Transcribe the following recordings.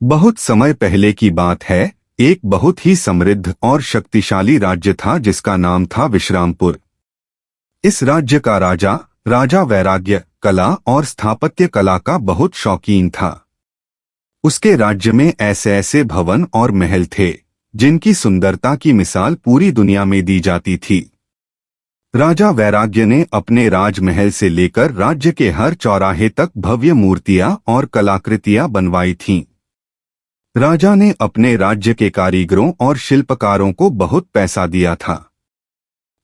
बहुत समय पहले की बात है। एक बहुत ही समृद्ध और शक्तिशाली राज्य था जिसका नाम था विश्रामपुर। इस राज्य का राजा राजा वैराग्य कला और स्थापत्य कला का बहुत शौकीन था। उसके राज्य में ऐसे ऐसे भवन और महल थे जिनकी सुंदरता की मिसाल पूरी दुनिया में दी जाती थी। राजा वैराग्य ने अपने राजमहल से लेकर राज्य के हर चौराहे तक भव्य मूर्तियां और कलाकृतियां बनवाई थीं। राजा ने अपने राज्य के कारीगरों और शिल्पकारों को बहुत पैसा दिया था।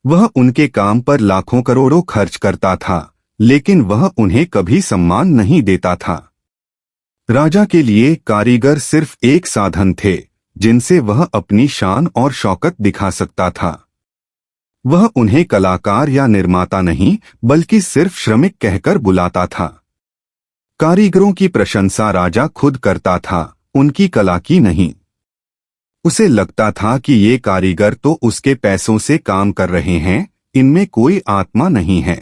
वह उनके काम पर लाखों करोड़ों खर्च करता था, लेकिन वह उन्हें कभी सम्मान नहीं देता था। राजा के लिए कारीगर सिर्फ एक साधन थे जिनसे वह अपनी शान और शौकत दिखा सकता था। वह उन्हें कलाकार या निर्माता नहीं बल्कि सिर्फ श्रमिक कहकर बुलाता था। कारीगरों की प्रशंसा राजा खुद करता था, उनकी कला की नहीं। उसे लगता था कि ये कारीगर तो उसके पैसों से काम कर रहे हैं, इनमें कोई आत्मा नहीं है।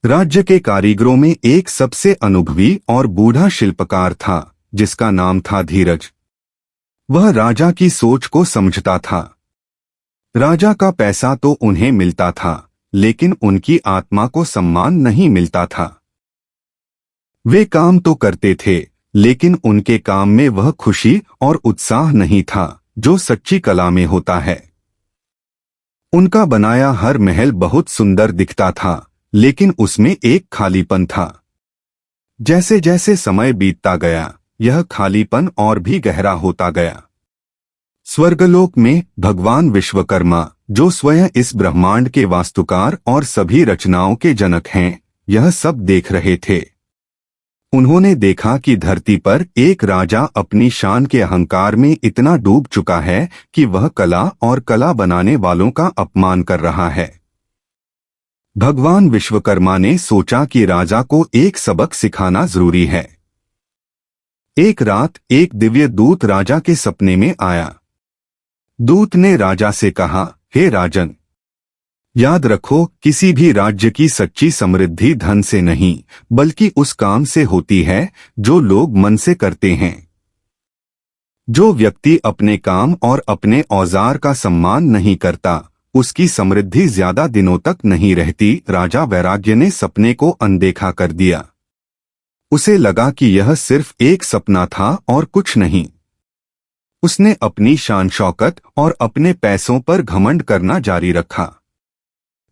राज्य के कारीगरों में एक सबसे अनुभवी और बूढ़ा शिल्पकार था जिसका नाम था धीरज। वह राजा की सोच को समझता था। राजा का पैसा तो उन्हें मिलता था, लेकिन उनकी आत्मा को सम्मान नहीं मिलता था। वे काम तो करते थे, लेकिन उनके काम में वह खुशी और उत्साह नहीं था जो सच्ची कला में होता है। उनका बनाया हर महल बहुत सुंदर दिखता था, लेकिन उसमें एक खालीपन था। जैसे जैसे समय बीतता गया, यह खालीपन और भी गहरा होता गया। स्वर्गलोक में भगवान विश्वकर्मा, जो स्वयं इस ब्रह्मांड के वास्तुकार और सभी रचनाओं के जनक हैं, यह सब देख रहे थे। उन्होंने देखा कि धरती पर एक राजा अपनी शान के अहंकार में इतना डूब चुका है कि वह कला और कला बनाने वालों का अपमान कर रहा है। भगवान विश्वकर्मा ने सोचा कि राजा को एक सबक सिखाना जरूरी है। एक रात एक दिव्य दूत राजा के सपने में आया। दूत ने राजा से कहा, हे राजन, याद रखो, किसी भी राज्य की सच्ची समृद्धि धन से नहीं बल्कि उस काम से होती है जो लोग मन से करते हैं। जो व्यक्ति अपने काम और अपने औजार का सम्मान नहीं करता, उसकी समृद्धि ज्यादा दिनों तक नहीं रहती। राजा वैराग्य ने सपने को अनदेखा कर दिया। उसे लगा कि यह सिर्फ एक सपना था और कुछ नहीं। उसने अपनी शान शौकत और अपने पैसों पर घमंड करना जारी रखा।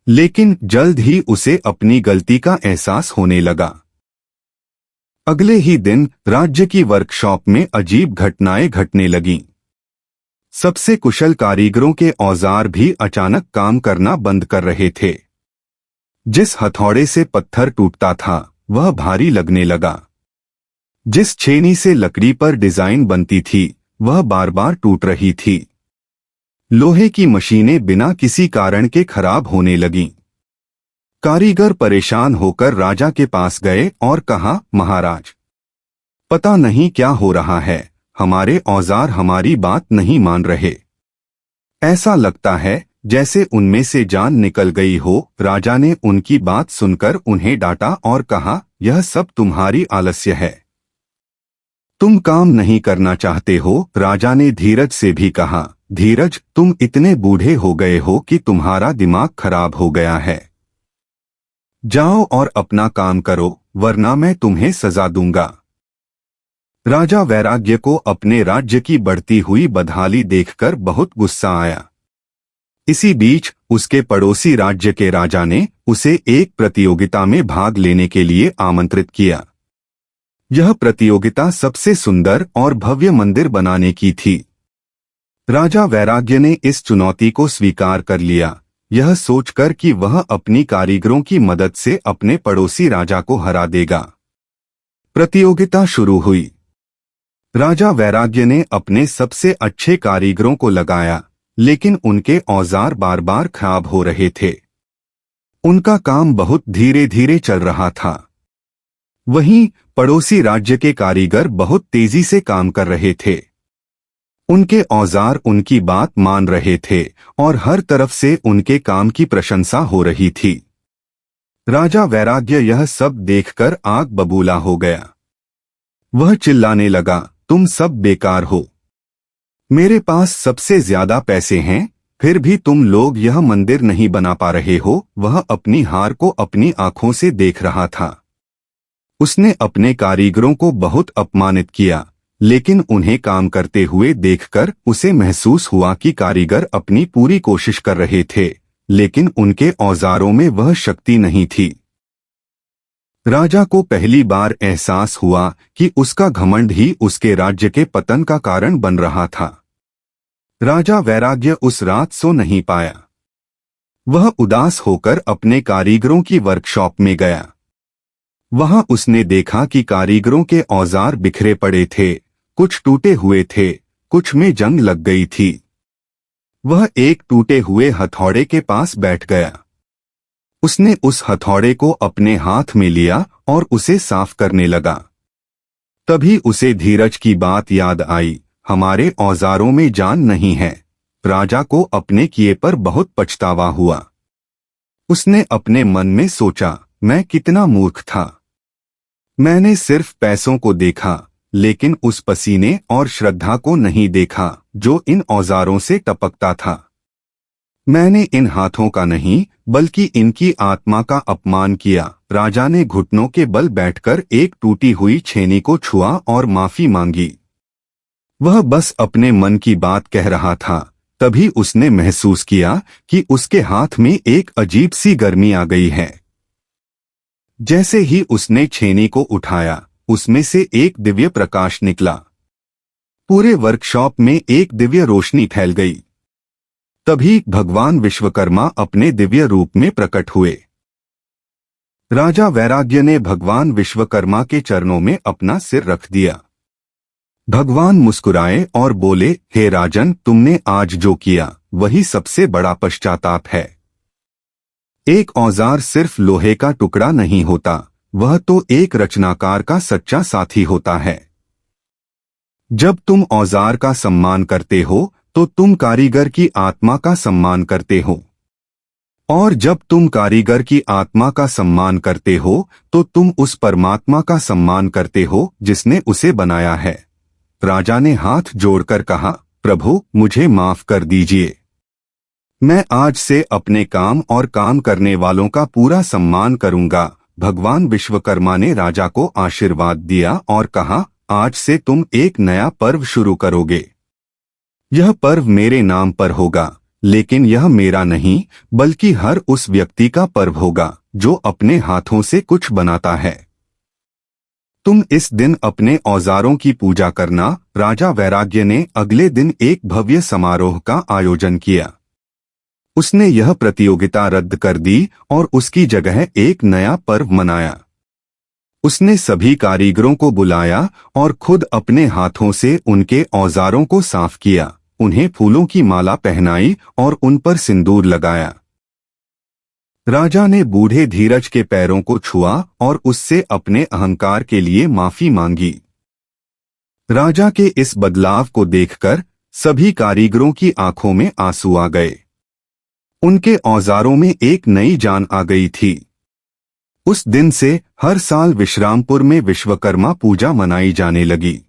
लेकिन जल्द ही उसे अपनी गलती का एहसास होने लगा। अगले ही दिन राज्य की वर्कशॉप में अजीब घटनाएं घटने लगीं। सबसे कुशल कारीगरों के औजार भी अचानक काम करना बंद कर रहे थे। जिस हथौड़े से पत्थर टूटता था वह भारी लगने लगा। जिस छेनी से लकड़ी पर डिजाइन बनती थी वह बार बार टूट रही थी। लोहे की मशीनें बिना किसी कारण के खराब होने लगीं। कारीगर परेशान होकर राजा के पास गए और कहा, महाराज, पता नहीं क्या हो रहा है, हमारे औजार हमारी बात नहीं मान रहे। ऐसा लगता है जैसे उनमें से जान निकल गई हो। राजा ने उनकी बात सुनकर उन्हें डांटा और कहा, यह सब तुम्हारी आलस्य है, तुम काम नहीं करना चाहते हो। राजा ने धीरज से भी कहा, धीरज, तुम इतने बूढ़े हो गए हो कि तुम्हारा दिमाग खराब हो गया है। जाओ और अपना काम करो, वरना मैं तुम्हें सजा दूंगा। राजा वैराग्य को अपने राज्य की बढ़ती हुई बदहाली देखकर बहुत गुस्सा आया। इसी बीच उसके पड़ोसी राज्य के राजा ने उसे एक प्रतियोगिता में भाग लेने के लिए आमंत्रित किया। यह प्रतियोगिता सबसे सुंदर और भव्य मंदिर बनाने की थी। राजा वैराग्य ने इस चुनौती को स्वीकार कर लिया, यह सोचकर कि वह अपनी कारीगरों की मदद से अपने पड़ोसी राजा को हरा देगा। प्रतियोगिता शुरू हुई। राजा वैराग्य ने अपने सबसे अच्छे कारीगरों को लगाया, लेकिन उनके औजार बार बार खराब हो रहे थे। उनका काम बहुत धीरे धीरे चल रहा था। वहीं पड़ोसी राज्य के कारीगर बहुत तेजी से काम कर रहे थे। उनके औजार उनकी बात मान रहे थे और हर तरफ से उनके काम की प्रशंसा हो रही थी। राजा वैराग्य यह सब देखकर आग बबूला हो गया। वह चिल्लाने लगा, तुम सब बेकार हो। मेरे पास सबसे ज्यादा पैसे हैं, फिर भी तुम लोग यह मंदिर नहीं बना पा रहे हो। वह अपनी हार को अपनी आंखों से देख रहा था। उसने अपने कारीगरों को बहुत अपमानित किया, लेकिन उन्हें काम करते हुए देखकर उसे महसूस हुआ कि कारीगर अपनी पूरी कोशिश कर रहे थे, लेकिन उनके औजारों में वह शक्ति नहीं थी। राजा को पहली बार एहसास हुआ कि उसका घमंड ही उसके राज्य के पतन का कारण बन रहा था। राजा वैराग्य उस रात सो नहीं पाया। वह उदास होकर अपने कारीगरों की वर्कशॉप में गया। वहां उसने देखा कि कारीगरों के औजार बिखरे पड़े थे, कुछ टूटे हुए थे, कुछ में जंग लग गई थी। वह एक टूटे हुए हथौड़े के पास बैठ गया। उसने उस हथौड़े को अपने हाथ में लिया और उसे साफ करने लगा। तभी उसे धीरज की बात याद आई, हमारे औजारों में जान नहीं है। राजा को अपने किए पर बहुत पछतावा हुआ। उसने अपने मन में सोचा, मैं कितना मूर्ख था। मैंने सिर्फ पैसों को देखा, लेकिन उस पसीने और श्रद्धा को नहीं देखा जो इन औजारों से टपकता था। मैंने इन हाथों का नहीं, बल्कि इनकी आत्मा का अपमान किया। राजा ने घुटनों के बल बैठकर एक टूटी हुई छेनी को छुआ और माफी मांगी। वह बस अपने मन की बात कह रहा था, तभी उसने महसूस किया कि उसके हाथ में एक अजीब सी गर्मी आ गई है। जैसे ही उसने छेनी को उठाया, उसमें से एक दिव्य प्रकाश निकला। पूरे वर्कशॉप में एक दिव्य रोशनी फैल गई। तभी भगवान विश्वकर्मा अपने दिव्य रूप में प्रकट हुए। राजा वैराग्य ने भगवान विश्वकर्मा के चरणों में अपना सिर रख दिया। भगवान मुस्कुराए और बोले, हे राजन, तुमने आज जो किया वही सबसे बड़ा पश्चाताप है। एक औजार सिर्फ लोहे का टुकड़ा नहीं होता, वह तो एक रचनाकार का सच्चा साथी होता है। जब तुम औजार का सम्मान करते हो तो तुम कारीगर की आत्मा का सम्मान करते हो, और जब तुम कारीगर की आत्मा का सम्मान करते हो तो तुम उस परमात्मा का सम्मान करते हो जिसने उसे बनाया है। राजा ने हाथ जोड़कर कहा, प्रभु, मुझे माफ कर दीजिए। मैं आज से अपने काम और काम करने वालों का पूरा सम्मान करूंगा। भगवान विश्वकर्मा ने राजा को आशीर्वाद दिया और कहा, आज से तुम एक नया पर्व शुरू करोगे। यह पर्व मेरे नाम पर होगा, लेकिन यह मेरा नहीं, बल्कि हर उस व्यक्ति का पर्व होगा जो अपने हाथों से कुछ बनाता है। तुम इस दिन अपने औजारों की पूजा करना। राजा वैराग्य ने अगले दिन एक भव्य समारोह का आयोजन किया। उसने यह प्रतियोगिता रद्द कर दी और उसकी जगह एक नया पर्व मनाया। उसने सभी कारीगरों को बुलाया और खुद अपने हाथों से उनके औजारों को साफ किया, उन्हें फूलों की माला पहनाई और उन पर सिंदूर लगाया। राजा ने बूढ़े धीरज के पैरों को छुआ और उससे अपने अहंकार के लिए माफी मांगी। राजा के इस बदलाव को देखकर सभी कारीगरों की आंखों में आंसू आ गए। उनके औजारों में एक नई जान आ गई थी। उस दिन से हर साल विश्रामपुर में विश्वकर्मा पूजा मनाई जाने लगी।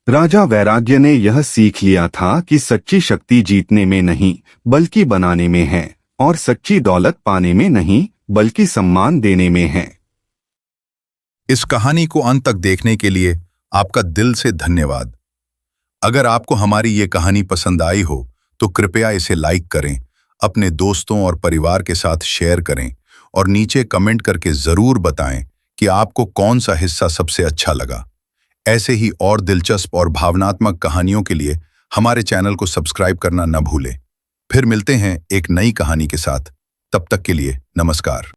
राजा वैराग्य ने यह सीख लिया था कि सच्ची शक्ति जीतने में नहीं, बल्कि बनाने में है, और सच्ची दौलत पाने में नहीं, बल्कि सम्मान देने में है। इस कहानी को अंत तक देखने के लिए आपका दिल से धन्यवाद। अगर आपको हमारी ये कहानी पसंद आई हो तो कृपया इसे लाइक करें, अपने दोस्तों और परिवार के साथ शेयर करें और नीचे कमेंट करके जरूर बताएं कि आपको कौन सा हिस्सा सबसे अच्छा लगा। ऐसे ही और दिलचस्प और भावनात्मक कहानियों के लिए हमारे चैनल को सब्सक्राइब करना न भूलें। फिर मिलते हैं एक नई कहानी के साथ। तब तक के लिए नमस्कार।